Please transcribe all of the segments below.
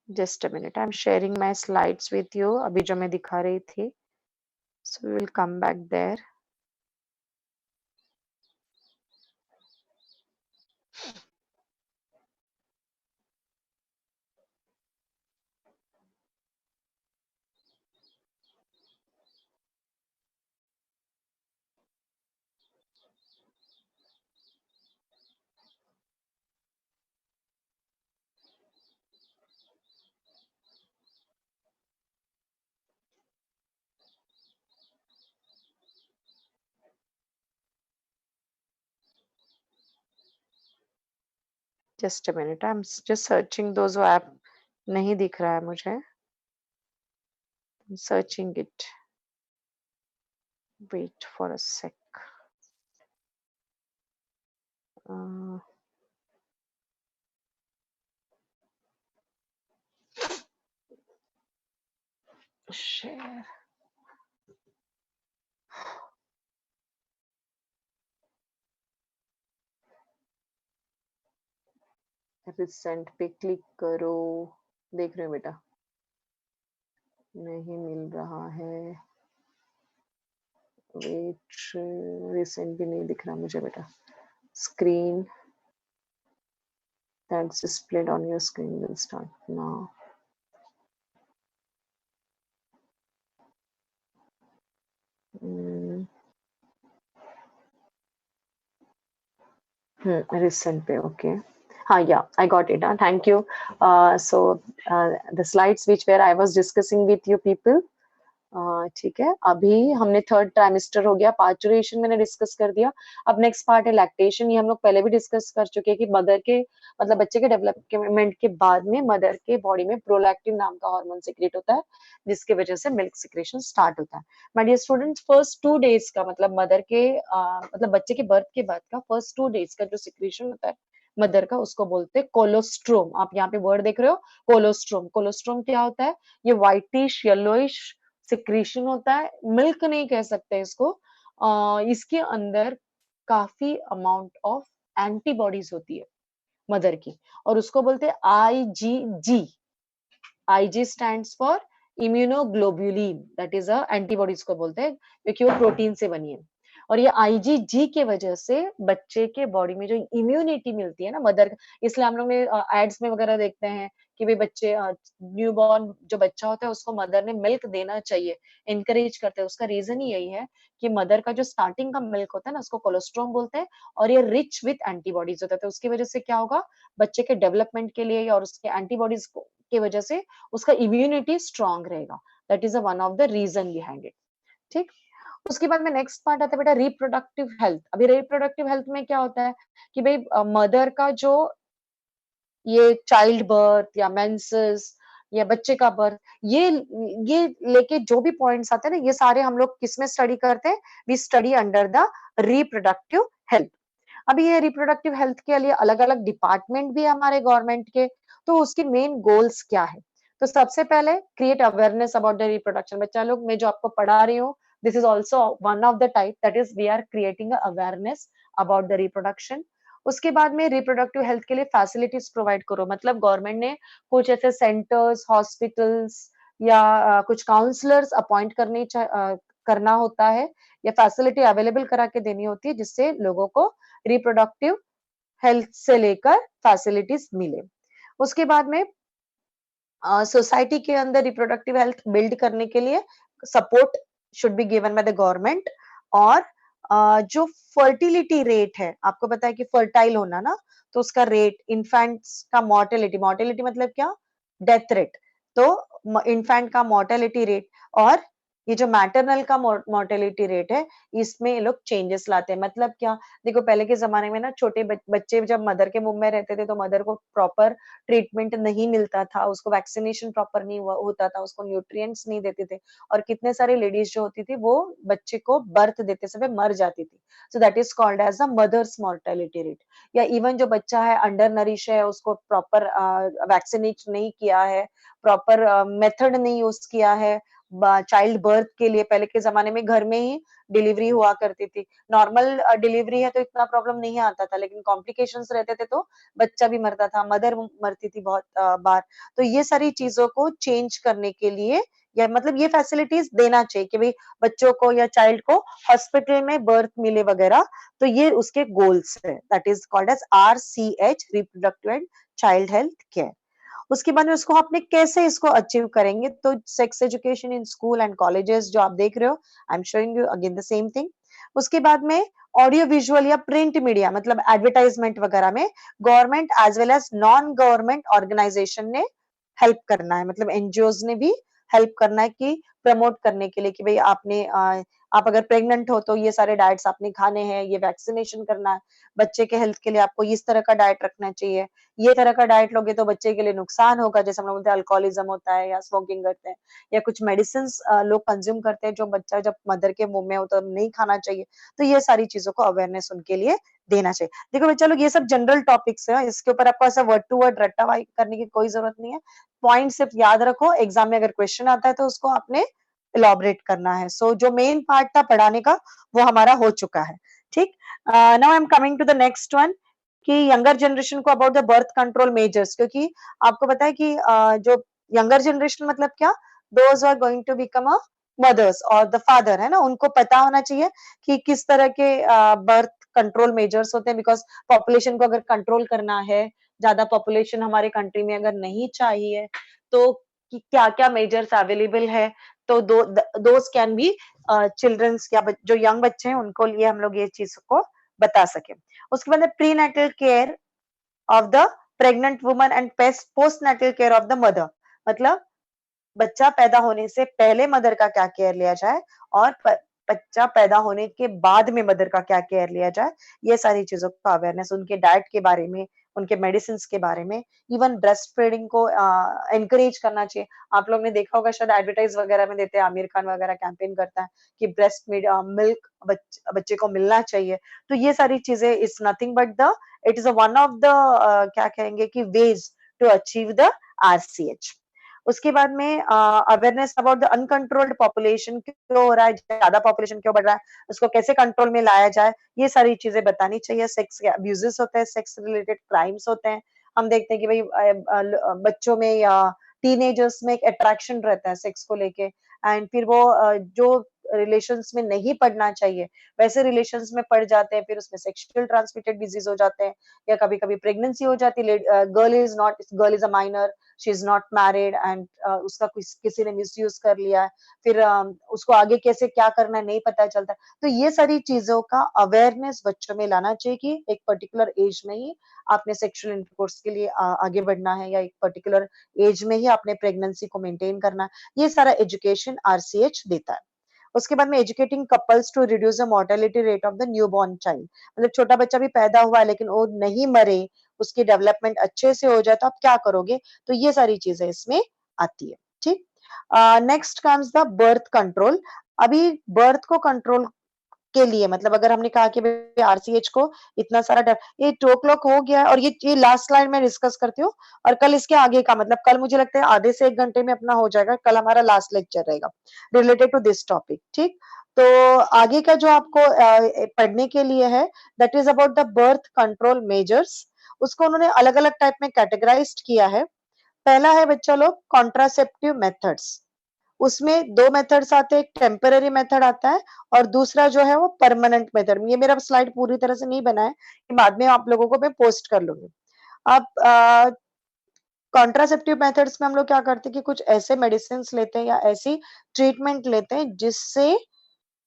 Just a minute. I'm sharing my slides with you. अभी जो मैं दिखा रही थी. So we will come back there. Just a minute. I'm just searching those who app नहीं दिख रहा है मुझे. I'm searching it. Wait for a sec. Uh, share. Recent पे क्लिक करो. देख रहे हो बेटा? नहीं मिल रहा है. वेट. रिसेंट भी नहीं दिख रहा मुझे बेटा. Screen that's displayed on your screen will start now. Recent पे. Okay. Yeah, I got it. Thank you. So the slides which where I was discussing with you people. ठीक है. अभी हमने थर्ड ट्राइमेस्टर हो गया. पार्चुरेशन मैंने discuss कर दिया. अब नेक्स्ट पार्ट है लैक्टेशन. ये हम लोग पहले भी डिस्कस कर चुके हैं कि मदर के मतलब बच्चे के डेवलपमेंट के बाद में मदर के बॉडी में प्रोलैक्टिन नाम का हार्मोन सिक्रेट होता है, जिसके वजह से मिल्क सिक्रेशन स्टार्ट होता है. My dear students, first 2 days का मतलब मदर के मतलब बच्चे के बर्थ के बाद का फर्स्ट 2 डेज का जो सिक्रेशन होता है मदर का, उसको बोलते हैं कोलोस्ट्रोम. आप यहाँ पे वर्ड देख रहे हो, कोलोस्ट्रोम. कोलोस्ट्रोम क्या होता है? ये व्हाइटिश येलोइश सिक्रीशन होता है. मिल्क नहीं कह सकते इसको. इसके अंदर काफी अमाउंट ऑफ एंटीबॉडीज होती है मदर की, और उसको बोलते हैं IgG. IG stands for immunoglobulin. That is a antibodies को बोलते हैं, क्योंकि वो प्रोटीन से बनी है. और ये आईजीजी के वजह से बच्चे के बॉडी में जो इम्यूनिटी मिलती है ना मदर, इसलिए हम लोग एड्स में वगैरह देखते हैं कि भाई बच्चे न्यूबॉर्न जो बच्चा होता है उसको मदर ने मिल्क देना चाहिए, इनकरेज करते हैं. उसका रीजन ही यही है कि मदर का जो स्टार्टिंग का मिल्क होता है ना, उसको कोलेस्ट्रॉल बोलते हैं, और ये रिच विथ एंटीबॉडीज होता है. तो उसकी वजह से क्या होगा, बच्चे के डेवलपमेंट के लिए और उसके एंटीबॉडीज की वजह से उसका इम्यूनिटी स्ट्रांग रहेगा. That is one of the reason behind it. ठीक. उसके बाद में नेक्स्ट पार्ट आता है बेटा रिप्रोडक्टिव हेल्थ. अभी रिप्रोडक्टिव हेल्थ में क्या होता है कि भाई मदर का जो ये चाइल्ड बर्थ या मेंसेस या बच्चे का बर्थ, ये लेके जो भी पॉइंट्स आते हैं ना, ये सारे हम लोग किस में स्टडी करते हैं? We study under the reproductive health. अभी ये रिप्रोडक्टिव हेल्थ के लिए अलग-अलग डिपार्टमेंट भी है हमारे गवर्नमेंट के. तो उसके मेन गोल्स क्या है? तो सबसे पहले create awareness about the reproduction. बच्चा लोग, मैं जो आपको पढ़ा रही हूँ, this is also one of the type, that is we are creating awareness about the reproduction. उसके बाद में रिप्रोडक्टिव हेल्थ के लिए फैसिलिटीज प्रोवाइड करो. मतलब गवर्नमेंट ने कुछ ऐसे सेंटर्स, हॉस्पिटल्स या कुछ काउंसलर्स अपॉइंट करना होता है, या फैसिलिटी अवेलेबल करा के देनी होती है, जिससे लोगों को रिप्रोडक्टिव हेल्थ से लेकर फैसिलिटीज मिले. उसके बाद में सोसाइटी के अंदर रिप्रोडक्टिव हेल्थ बिल्ड करने के लिए support should be given by the government. और जो फर्टिलिटी रेट है, आपको पता है कि फर्टाइल होना ना, तो उसका रेट, इन्फेंट्स का मोर्टेलिटी, मोर्टेलिटी मतलब क्या? Death rate. तो इन्फेंट का मोर्टेलिटी रेट और ये जो मैटरनल का मोर्टेलिटी रेट है, इसमें ये लोग चेंजेस लाते हैं. मतलब क्या? देखो पहले के जमाने में ना छोटे बच्चे जब मदर के मुंह में रहते थे, तो मदर को प्रॉपर ट्रीटमेंट नहीं मिलता था, उसको वैक्सीनेशन प्रॉपर नहीं होता था, उसको न्यूट्रिएंट्स नहीं देते थे, और कितने सारे लेडीज जो होती थी वो बच्चे को बर्थ देते समय मर जाती थी. So that is called as a mothers mortality rate. या इवन जो बच्चा है अंडर नरिश है, उसको प्रॉपर वैक्सीनेट नहीं किया है, प्रॉपर मेथड नहीं यूज किया है, चाइल्ड बर्थ के लिए पहले के जमाने में घर में ही डिलीवरी हुआ करती थी। नॉर्मल डिलीवरी है तो इतना प्रॉब्लम नहीं आता था, लेकिन कॉम्प्लिकेशंस रहते थे तो बच्चा भी मरता था, मदर मरती थी बहुत बार। तो ये सारी चीजों को चेंज करने के लिए या मतलब ये फैसिलिटीज देना चाहिए कि भाई बच्चों को या चाइल्ड को हॉस्पिटल में बर्थ मिले वगैरह। तो ये उसके गोल्स है, that is called as RCH, reproductive and child health care. उसके बाद में उसको आपने कैसे इसको अचीव करेंगे, तो sex education in school and colleges जो आप देख रहे हो, I am showing you again the same thing. उसके बाद में ऑडियो विजुअल या प्रिंट मीडिया मतलब एडवर्टाइजमेंट वगैरह में government as well as non government organisation ने हेल्प करना है, मतलब एनजीओज ने भी हेल्प करना है कि प्रमोट करने के लिए कि भाई आपने आप अगर प्रेग्नेंट हो तो ये सारे डाइट्स आपने खाने हैं, ये वैक्सीनेशन करना है, बच्चे के हेल्थ के लिए आपको इस तरह का डाइट रखना चाहिए, ये तरह का डाइट लोगे तो बच्चे के लिए नुकसान होगा, जैसे हम लोग बोलते हैं अल्कोहलिज्म होता है या स्मोकिंग करते हैं या कुछ मेडिसिन लोग कंज्यूम करते हैं जो बच्चा जब मदर के मुंह में हो तो नहीं खाना चाहिए। तो ये सारी चीजों को अवेयरनेस उनके लिए देना चाहिए। देखो बच्चा लोग ये सब जनरल टॉपिक्स है, इसके ऊपर आपको ऐसा वर्ड टू वर्ड रट्टाबाजी करने की कोई जरूरत नहीं है। पॉइंट सिर्फ याद रखो, एग्जाम में अगर क्वेश्चन आता है तो उसको आपने इलॉबरेट करना है। सो जो मेन पार्ट था पढ़ाने का वो हमारा हो चुका है। ठीक, now I am coming to the next one कि यंगर जनरेशन को about the birth control measures, क्योंकि आपको पता है कि जो यंगर जनरेशन मतलब क्या, those are going to become a mothers और द फादर है ना, उनको पता होना चाहिए कि किस तरह के बर्थ कंट्रोल मेजर्स होते हैं, बिकॉज पॉपुलेशन को अगर कंट्रोल करना है, ज्यादा पॉपुलेशन हमारे कंट्री में अगर नहीं चाहिए तो क्या क्या मेजर्स अवेलेबल है, तो दोज कैन बी चिल्ड्रंस या जो यंग बच्चे हैं उनको लिए हम लोग ये चीज को बता सके। उसके बाद prenatal care of the pregnant woman and postnatal care of the mother, मतलब बच्चा पैदा होने से पहले मदर का क्या केयर लिया जाए और बच्चा पैदा होने के बाद में मदर का क्या केयर लिया जाए, ये सारी चीजों का अवेयरनेस, उनके डाइट के बारे में, उनके मेडिसिन के बारे में, इवन ब्रेस्ट फीडिंग को एनकरेज करना चाहिए। आप लोग ने देखा होगा शायद एडवर्टाइज वगैरह में देते हैं, आमिर खान वगैरह कैंपेन करता है कि ब्रेस्ट मिल्क बच्चे को मिलना चाहिए। तो ये सारी चीजें is nothing but the it is one of the क्या कहेंगे कि ways to achieve the RCH। उसके बाद में awareness about the uncontrolled population, क्यों हो रहा है, ज्यादा पॉपुलेशन क्यों बढ़ रहा है, उसको कैसे कंट्रोल में लाया जाए, ये सारी चीजें बतानी चाहिए। सेक्स के अब्यूजेस होते हैं, सेक्स रिलेटेड क्राइम्स होते हैं, हम देखते हैं कि भाई बच्चों में या टीनेजर्स में एक अट्रैक्शन रहता है सेक्स को लेके, एंड फिर वो जो रिलेशंस में नहीं पढ़ना चाहिए वैसे रिलेशंस में पड़ जाते हैं, फिर उसमें सेक्सुअल ट्रांसमिटेड डिजीज हो जाते हैं या कभी कभी प्रेगनेंसी हो जाती है, girl is a minor, she is not married and उसका किसी ने मिसयूज कर लिया है, फिर उसको आगे कैसे क्या करना है नहीं पता चलता। तो ये सारी चीजों का अवेयरनेस बच्चों में लाना चाहिए कि एक पर्टिकुलर एज में ही आपने सेक्सुअल इंटरकोर्स के लिए आगे बढ़ना है या एक पर्टिकुलर एज में ही आपने प्रेगनेंसी को मेंटेन करना है, ये सारा एजुकेशन RCH देता है। उसके बाद में educating couples to reduce the mortality rate of the newborn child, मतलब छोटा बच्चा भी पैदा हुआ है लेकिन वो नहीं मरे, उसकी डेवलपमेंट अच्छे से हो जाए तो आप क्या करोगे, तो ये सारी चीजें इसमें आती है। ठीक, next comes the birth control. अभी बर्थ को कंट्रोल के लिए मतलब अगर हमने कहा कि RCH को इतना सारा ये 2 o'clock हो गया और ये लास्ट स्लाइड में डिस्कस करती हूँ और कल इसके आगे का मतलब कल मुझे लगता है आधे से 1 घंटे में अपना हो जाएगा, कल हमारा लास्ट लेक्चर रहेगा रिलेटेड टू दिस टॉपिक। ठीक, तो आगे का जो आपको पढ़ने के लिए है that is about the birth control measures. उसको उन्होंने अलग अलग टाइप में कैटेगराइज किया है। पहला है बच्चा लोग कॉन्ट्रासेप्टिव मेथड्स, उसमें 2 मेथड्स आते हैं, एक टेम्पररी मेथड आता है और दूसरा जो है वो परमानेंट मेथड। ये मेरा स्लाइड पूरी तरह से नहीं बना है, ये बाद में आप लोगों को मैं पोस्ट कर लूंगी। अब कॉन्ट्रासेप्टिव मेथड्स में हम लोग क्या करते हैं कि कुछ ऐसे मेडिसिन लेते हैं या ऐसी ट्रीटमेंट लेते हैं जिससे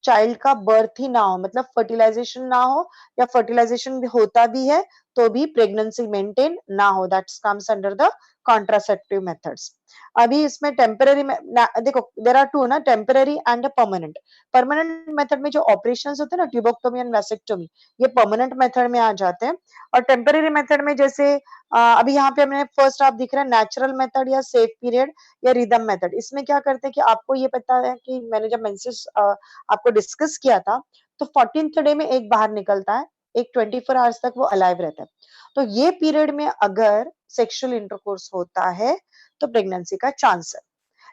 चाइल्ड का बर्थ ही ना हो, मतलब फर्टिलाइजेशन ना हो या फर्टिलाइजेशन भी होता भी है तो भी प्रेगनेंसी मेंटेन ना हो, that's comes under the contraceptive methods. अभी इसमें टेम्पररी में देखो देयर आर टू ना, temporary and permanent. Permanent method में जो ऑपरेशंस होते हैं ना, ट्यूबोक्टोमी एंड वैसेक्टोमी, ये परमानेंट मेथड में आ जाते हैं। और टेम्पररी मेथड में जैसे अभी यहाँ पे हमने फर्स्ट आप दिख रहा है नेचुरल मेथड या सेफ पीरियड या रिदम मेथड। इसमें क्या करते हैं कि आपको ये पता है कि मैंने जब मेंसेस आपको डिस्कस किया था तो 14th डे में एक बाहर निकलता है, एक 24 आवर्स तक वो अलाइव रहता है। तो ये पीरियड में अगर सेक्सुअल इंटरकोर्स होता है तो प्रेगनेंसी का चांस है,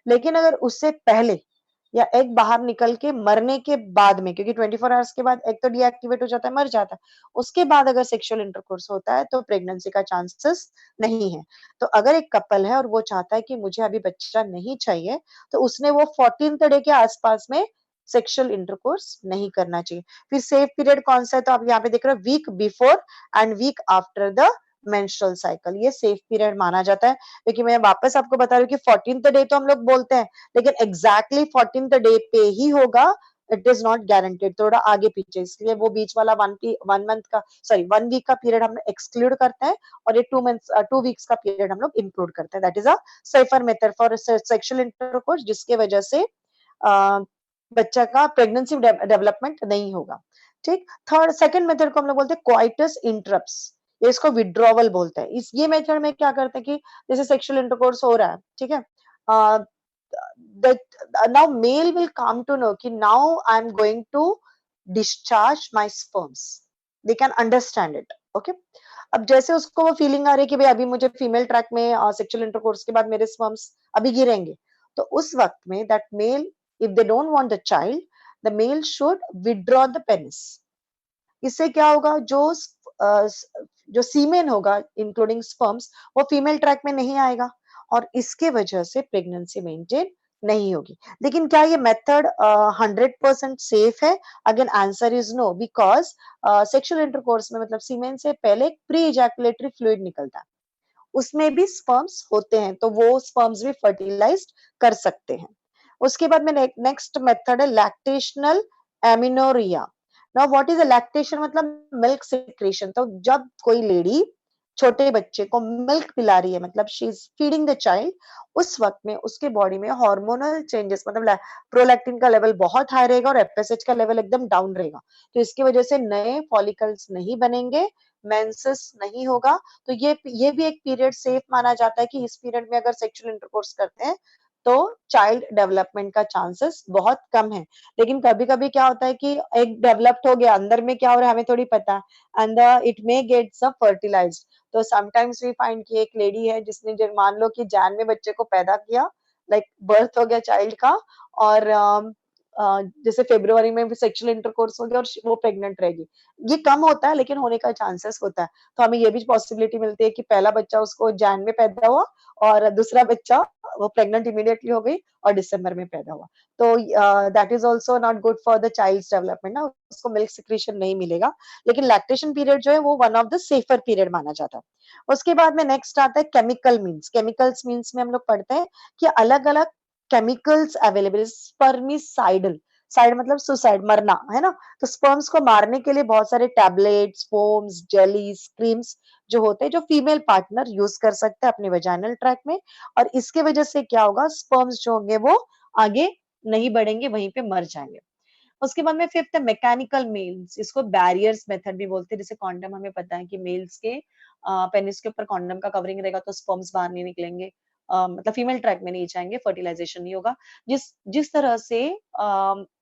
लेकिन अगर उससे पहले या एग बाहर निकल के मरने के बाद में, क्योंकि 24 आवर्स के बाद एग तो डीएक्टिवेट हो जाता है, मर जाता है, उसके बाद अगर सेक्सुअल इंटरकोर्स होता है तो प्रेगनेंसी का चांसेस नहीं है। तो अगर एक कपल है और वो चाहता है कि मुझे अभी बच्चा नहीं चाहिए, तो उसने वो 14th डे के आसपास में सेक्सुअल इंटरकोर्स नहीं करना चाहिए। फिर सेफ पीरियड कौन सा है, तो आप यहाँ पे देख रहे हो, week before and week after the menstrual cycle, ये सेफ पीरियड माना जाता है। क्योंकि मैं वापस आपको बता रही हूँ कि 14th डे तो हम लोग बोलते हैं, लेकिन एग्जैक्टली 14th डे पे ही होगा, इट इज नॉट गारंटेड, थोड़ा आगे पीछे, इसलिए वो बीच वाला 1 मंथ का, सॉरी 1 वीक का पीरियड हम एक्सक्लूड करते हैं, और ये 2 वीक्स का पीरियड हम लोग इंक्लूड करते हैं। That is a safer method for sexual intercourse, जिसके वजह से बच्चा का प्रेगनेंसी डेवलपमेंट नहीं होगा। ठीक, थर्ड सेकंड मेथड को हम लोग बोलते हैं कोइटस इंटरप्ट्स, ये इसको विड्रॉवल बोलते हैं। इस ये मेथड में क्या करते हैं कि जैसे सेक्सुअल इंटरकोर्स हो रहा है, ठीक है, that now male will come to know कि now I'm going to discharge my sperms, they can understand it, okay। अब जैसे उसको वो फीलिंग आ रही है कि भाई अभी मुझे फीमेल ट्रैक में सेक्सुअल इंटरकोर्स के बाद मेरे स्पर्म्स अभी गिरेंगे, तो उस वक्त में that male, if they don't want the child, the male should withdraw the penis. इससे क्या होगा, जो सीमेन होगा इंक्लूडिंग स्पर्म्स, वो फीमेल ट्रैक में नहीं आएगा, और इसके वजह से प्रेगनेंसी मेंटेन नहीं होगी। लेकिन क्या ये मेथड 100% सेफ है? Again answer is no, because sexual intercourse में मतलब सीमेन से पहले प्री इजैकुलेटरी फ्लूइड निकलता है, उसमें भी स्पर्म्स होते हैं, तो वो स्पर्म्स भी फर्टिलाइज्ड कर सकते हैं। उसके बाद में नेक्स्ट मेथड है lactational amenorrhoea. Now what is a lactation, मतलब मिल्क सिक्रीशन। तो जब कोई लेडी छोटे बच्चे को मिल्क पिला रही है, मतलब she is feeding the child, उस वक्त में उसके बॉडी में हार्मोनल चेंजेस, मतलब प्रोलैक्टिन का लेवल बहुत हाई रहेगा और एफएसएच का लेवल एकदम डाउन रहेगा, तो इसकी वजह से नए फॉलिकल्स नहीं बनेंगे, मेंसेस नहीं होगा। तो ये भी एक पीरियड सेफ माना जाता है कि इस पीरियड में अगर सेक्सुअल इंटरकोर्स करते हैं तो चाइल्ड डेवलपमेंट का चांसेस बहुत कम है। लेकिन कभी-कभी क्या होता है कि एक डेवलप्ड हो गया, अंदर में क्या हो रहा है हमें थोड़ी पता है, एंड इट मे गेट सब फर्टिलाइज्ड। तो समटाइम्स वी फाइंड कि एक लेडी है जिसने मान लो कि जैन में बच्चे को पैदा किया, लाइक बर्थ हो गया चाइल्ड का, और जैसे फरवरी में भी सेक्सुअल इंटरकोर्स हो गया और वो प्रेग्नेंट रहेगी। ये कम होता है लेकिन होने का चांसेस होता है। तो हमें ये भी पॉसिबिलिटी मिलती है कि पहला बच्चा उसको जैन में पैदा हुआ और दूसरा बच्चा वो प्रेग्नेंट इमीडिएटली हो गई और दिसंबर में पैदा हुआ। तो that is also not good for the child's development ना, उसको मिल्क सिक्रीशन नहीं मिलेगा। लेकिन लैक्टेशन पीरियड जो है वो one of the safer period माना जाता है। उसके बाद में नेक्स्ट आता है केमिकल मीन्स। केमिकल्स मीन्स में हम लोग पढ़ते हैं कि अलग-अलग केमिकल्स अवेलेबल, स्पर्मिसाइडल, साइड मतलब सुसाइड, मरना, है ना? तो स्पर्म्स को मारने के लिए बहुत सारे टैबलेट्स, फोम्स, जेलीज, क्रीम्स जो होते हैं, जो फीमेल पार्टनर यूज कर सकते हैं अपने वेजाइनल ट्रैक में, और इसके वजह से क्या होगा, स्पर्म्स जो होंगे वो आगे नहीं बढ़ेंगे, वहीं पे मर जाएंगे। उसके बाद में फिफ्थ है मैकेनिकल मेल्स, इसको बैरियर्स मेथड भी बोलते हैं। जैसे कॉन्डम हमें पता है कि मेल्स के पेनिस के ऊपर कॉन्डम का कवरिंग रहेगा तो स्पर्म्स बाहर नहीं निकलेंगे, मतलब फीमेल ट्रैक में नहीं जाएंगे, फर्टिलाइजेशन नहीं होगा। जिस जिस तरह से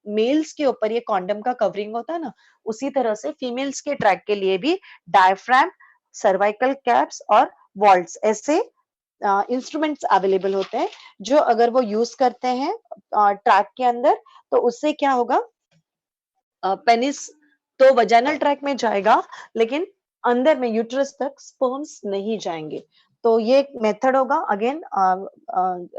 मेल्स के ऊपर ये कॉन्डम का कवरिंग होता है ना, उसी तरह से फीमेल्स के ट्रैक के लिए भी डायफ्राम, सर्वाइकल कैप्स और वॉल्ट्स ऐसे इंस्ट्रूमेंट्स अवेलेबल होते हैं, जो अगर वो यूज करते हैं ट्रैक के अंदर, तो उससे क्या होगा, पेनिस तो वजाइनल ट्रैक में जाएगा, लेकिन अंदर में यूट्रस तक स्पर्म्स नहीं जाएंगे। तो ये एक मेथड होगा अगेन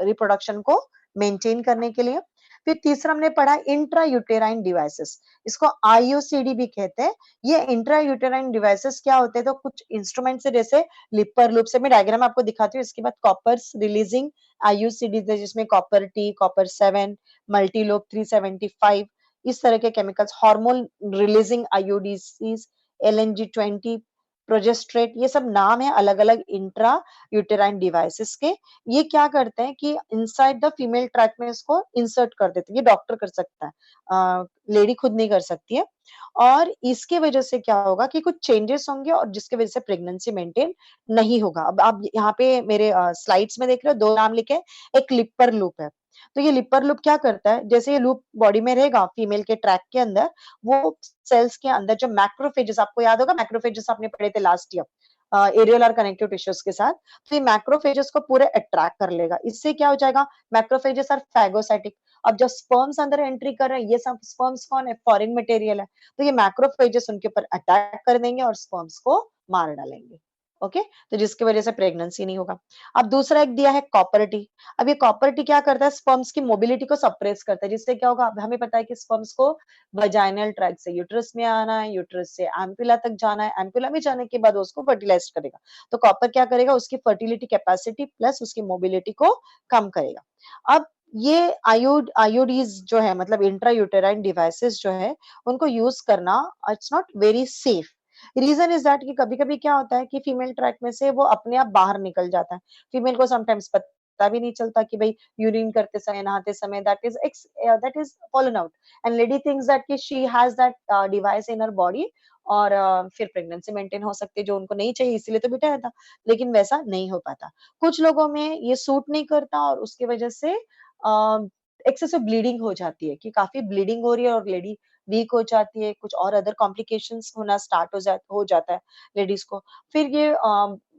रिप्रोडक्शन को मेंटेन करने के लिए। फिर तीसरा हमने पढ़ा इंट्रा यूटेराइन डिवाइसेस, इसको आईयूसीडी भी कहते हैं। ये इंट्रा यूटेराइन डिवाइसेस क्या होते हैं, तो कुछ इंस्ट्रूमेंट से, जैसे लिपर लूप से, मैं डायग्राम आपको दिखाती हूँ, इसके बाद कॉपर रिलीजिंग आईयूसीडी, जिसमें कॉपर टी, कॉपर 7, मल्टीलोप 375, इस तरह के केमिकल्स, हार्मोन रिलीजिंग आईयूडीसीज, LNG-20, प्रोजेस्ट्रेट, ये सब नाम है अलग अलग इंट्रा यूटेराइन डिवाइसेस के। ये क्या करते हैं कि इनसाइड द फीमेल ट्रैक में इसको इंसर्ट कर देते हैं, ये डॉक्टर कर सकता है, लेडी खुद नहीं कर सकती है। और इसके वजह से क्या होगा कि कुछ चेंजेस होंगे और जिसकी वजह से प्रेगनेंसी मेंटेन नहीं होगा। अब आप यहाँ पे मेरे स्लाइड्स में देख रहे हो, दो नाम लिखे, एक लिपर लूप है। तो ये लिपर लूप क्या करता है, जैसे ये लूप बॉडी में रहेगा फीमेल के ट्रैक के अंदर, वो सेल्स के अंदर जो मैक्रोफेजेस, आपको याद होगा मैक्रोफेजेस आपने पढ़े थे लास्ट ईयर, एरियल और कनेक्टिव टिश्यूज के साथ, तो ये मैक्रोफेजेस को पूरे अट्रैक्ट कर लेगा। इससे क्या हो जाएगा, मैक्रोफेजेस आर फैगोसाइटिक। अब जब स्पर्म्स अंदर एंट्री कर रहे हैं, ये सब स्पर्म्स कौन है, फॉरेन मटेरियल है, तो ये मैक्रोफेजेस उनके ऊपर अटैक कर देंगे और स्पर्म्स को मार डालेंगे। ओके, तो जिसकी वजह से प्रेगनेंसी नहीं होगा। अब दूसरा एक दिया है कॉपर टी। अब ये कॉपर टी क्या करता है, स्पर्म्स की मोबिलिटी को सप्रेस करता है, जिससे क्या होगा, अब हमें पता है कि स्पर्म्स को वजाइनल ट्रैक्ट से यूट्रस में आना है, यूट्रस से एम्पुला तक जाना है, एम्पुला में जाने के बाद उसको फर्टिलाइज करेगा। तो कॉपर क्या करेगा, उसकी फर्टिलिटी कैपेसिटी प्लस उसकी मोबिलिटी को कम करेगा। अब ये आईओडीज जो है, मतलब इंट्रा यूटेराइन डिवाइसेस जो है, उनको यूज करना it's not very safe. Reason is that कि कभी-कभी क्या होता है कि फीमेल ट्रैक में से वो अपने आप बाहर निकल जाता है। फीमेल को समटाइम्स पता भी नहीं चलता कि भाई यूरिन करते समय, नहाते समय that is fallen out, and lady thinks that कि she has that device in her body, और फिर प्रेगनेंसी मेंटेन हो सकती है, जो उनको नहीं चाहिए, इसीलिए तो बिठाया था, लेकिन वैसा नहीं हो पाता। कुछ लोगों में ये सूट नहीं करता और उसकी वजह से एक्सेसिव ब्लीडिंग हो जाती है, कि काफी ब्लीडिंग हो रही है और लेडी वीक हो जाती है, कुछ और अदर कॉम्प्लिकेशंस होना स्टार्ट हो जाता है लेडीज को। फिर ये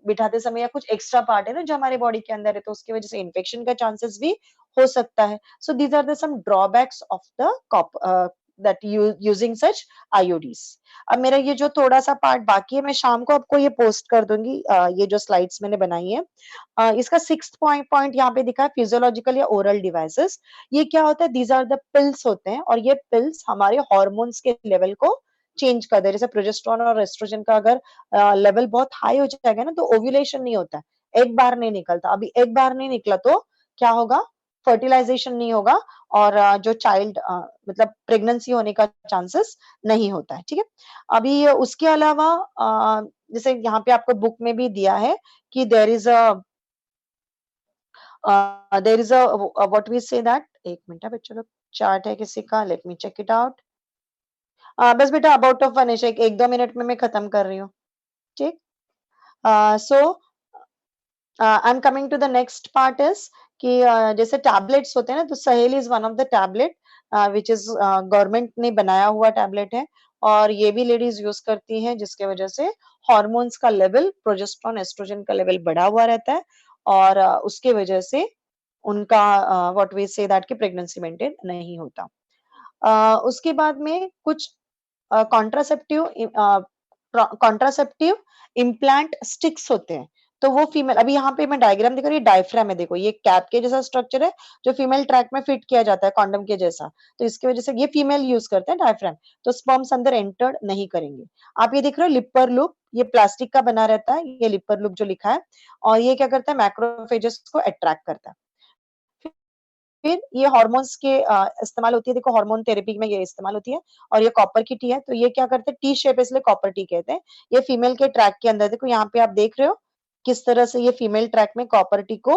बिठाते समय या कुछ एक्स्ट्रा पार्ट है ना जो हमारे बॉडी के अंदर है, तो उसकी वजह से इन्फेक्शन का चांसेस भी हो सकता है। So these are the some drawbacks of the that using such IUDs. अब मेरा ये जो थोड़ा सा पार्ट बाकी है, मैं शाम को आपको ये पोस्ट कर दूंगी, ये जो स्लाइड्स मैंने बनाई है। इसका 6th पॉइंट यहाँ पे दिखा है, फिजियोलॉजिकल या ओरल डिवाइसेस। ये क्या होता है, दीज आर द पिल्स होते हैं, और ये पिल्स हमारे हॉर्मोन्स के लेवल को चेंज कर दे। जैसे प्रोजेस्टेरोन और एस्ट्रोजन का अगर लेवल बहुत हाई हो जाएगा ना, तो ओव्यूलेशन नहीं होता है, एक बार नहीं निकलता। अभी एक बार नहीं निकला तो क्या होगा, फर्टिलाइजेशन नहीं होगा, और जो चाइल्ड मतलब प्रेगनेंसी होने का चांसेस नहीं होता है। ठीक है, अभी उसके अलावा जैसे यहाँ पे आपको बुक में भी दिया है कि there is a what we say that, एक मिनट है बच्चों लोग, चार्ट है किसी का, let me check it out. बस बेटा अबाउट ऑफ फनिश, एक दो मिनट में मैं खत्म कर रही हूँ। ठीक, so I am coming to the next part is कि जैसे टैबलेट्स होते हैं ना, तो Saheli is one of the tablet which is government ने बनाया हुआ टैबलेट है, और ये भी लेडीज यूज करती हैं, जिसके वजह से हॉर्मोन्स का लेवल, प्रोजेस्टेरोन एस्ट्रोजन का लेवल बढ़ा हुआ रहता है, और उसके वजह से उनका व्हाट वी से दैट कि प्रेगनेंसी मेंटेन नहीं होता। उसके बाद में कुछ कॉन्ट्रासेप्टिव कॉन्ट्रासेप्टिव इम्प्लांट स्टिक्स होते हैं, तो वो फीमेल, अभी यहाँ पे मैं डायग्राम दिखा रही हूँ, डायफ्राम है, देखो ये कैप के जैसा स्ट्रक्चर है, जो फीमेल ट्रैक में फिट किया जाता है कॉन्डम के जैसा, तो इसकी वजह से ये फीमेल यूज करते हैं डायफ्राम, तो स्पर्म्स अंदर एंटर नहीं करेंगे। आप ये देख रहे हो लिपर लूप, ये प्लास्टिक का बना रहता है, ये लिपर लूप जो लिखा है, और ये क्या करता है, मैक्रोफेजेस को अट्रैक्ट करता है। फिर ये हॉर्मोन्स के इस्तेमाल होती है, देखो हार्मोन थेरेपी में ये इस्तेमाल होती है, और ये कॉपर की टी है, तो ये क्या करते हैं, टी शेप है इसलिए कॉपर टी कहते हैं। ये फीमेल के ट्रैक के अंदर, देखो यहाँ पे आप देख रहे हो किस तरह से ये फीमेल ट्रैक में कॉपर टी को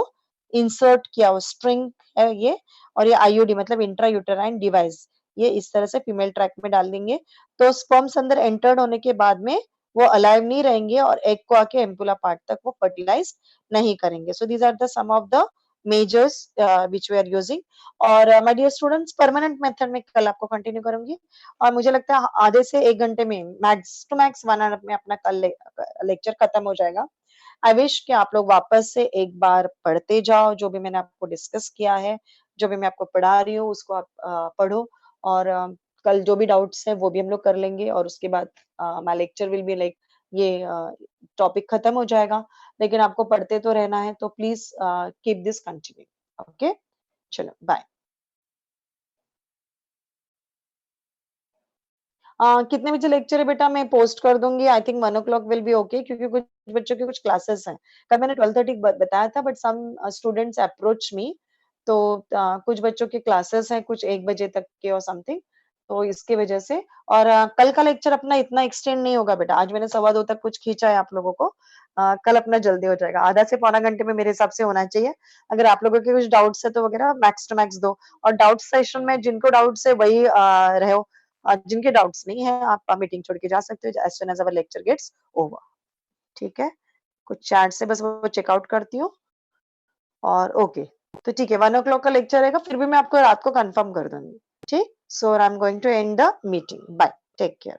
इंसर्ट किया हुआ स्ट्रिंग है ये, और ये आईयूडी मतलब इंट्रा यूटेराइन डिवाइस, ये इस तरह से फीमेल ट्रैक में डाल देंगे, तो स्पर्म्स अंदर एंटर्ड होने के बाद में वो अलाइव नहीं रहेंगे, और एग को आके एम्पुला पार्ट तक वो फर्टिलाइज नहीं करेंगे। So these are the some of the measures which we are using. और my dear students, permanent method में कल आपको कंटिन्यू करूंगी, और मुझे लगता है आधे से 1 घंटे में, मैक्स टू मैक्स 1 आवर में अपना कल लेक्चर खत्म हो जाएगा। आई विश कि आप लोग वापस से एक बार पढ़ते जाओ, जो भी मैंने आपको डिस्कस किया है, जो भी मैं आपको पढ़ा रही हूँ उसको आप पढ़ो, और कल जो भी डाउट्स हैं वो भी हम लोग कर लेंगे, और उसके बाद my lecture will be like ये टॉपिक खत्म हो जाएगा, लेकिन आपको पढ़ते तो रहना है, तो please keep this continue. Okay, चलो बाय। कितने बजे लेक्चर है बेटा, मैं पोस्ट कर दूंगी, I think 1 o'clock will be okay, क्योंकि कुछ बच्चों की कुछ क्लासेस हैं। कल मैंने 12:30 बताया था, but some students approach me, तो कुछ बच्चों की क्लासेस हैं, कुछ 1 बजे तक के और समथिंग, तो इसकी वजह से। और कल का लेक्चर अपना इतना एक्सटेंड नहीं होगा बेटा, आज मैंने 1:15 तक कुछ खींचा है आप लोगों को, कल अपना जल्दी हो जाएगा, आधा से पौना घंटे में मेरे हिसाब से होना चाहिए। अगर आप लोगों के कुछ डाउट्स है तो वगैरह मैक्स टू मैक्स दो, और डाउट सेशन में जिनको डाउट्स है वही रहो, जिनके डाउट्स नहीं है आप मीटिंग छोड़ के जा सकते हो as soon as our lecture gets over. ठीक है, कुछ चैट से बस वो चेकआउट करती हूँ, और ओके, तो ठीक है 1 o'clock का लेक्चर रहेगा, फिर भी मैं आपको रात को कंफर्म कर दूंगी। ठीक, so I am going to end the meeting, bye, take care.